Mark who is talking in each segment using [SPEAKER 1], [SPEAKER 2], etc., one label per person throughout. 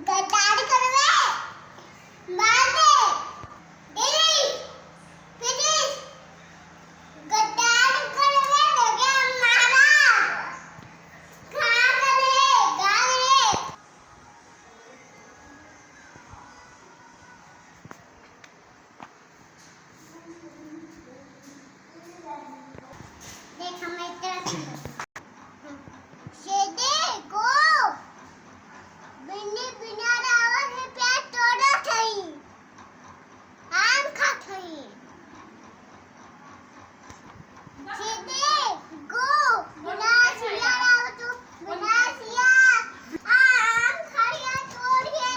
[SPEAKER 1] गद्दारी करवे मार दे दिल्ली फिनिश गद्दारी करवे लगे मारा खा करे गाले देख हम इतना शेदे को बिन्नी बिनारा आवाज में प्यार तोड़ा थई आम खा थई शेदे को बिना सिया राव तो बिना सिया आम खाया तोड़िए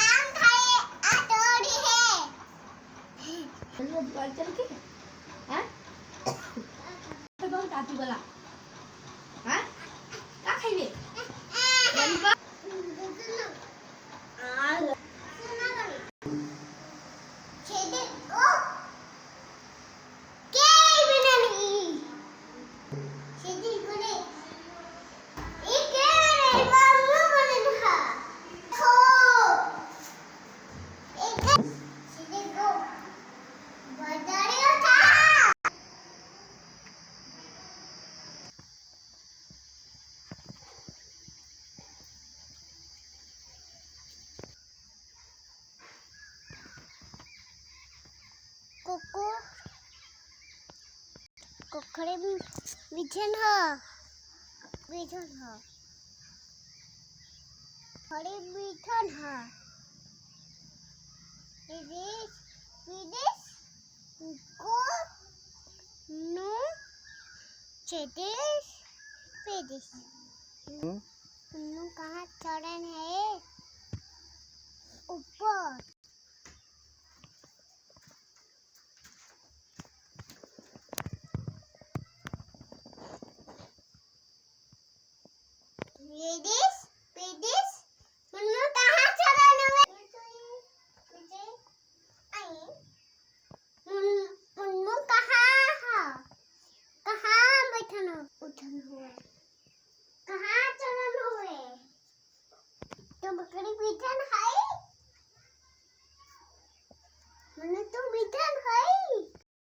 [SPEAKER 1] आम खाए आ तोड़ी है
[SPEAKER 2] चलो चल के हैं तो बहुत आती वाला हैं का खाइबे बनबा
[SPEAKER 1] शेदे को के बिनाली शेदे कोने एक के बाबू बने था खो एक शेदे को बजारे था कोको कोखरे बिछन ह खड़े बिछन ह विदेश विदेश को नो चेदेश पेदेश नो कहाँ चढ़न है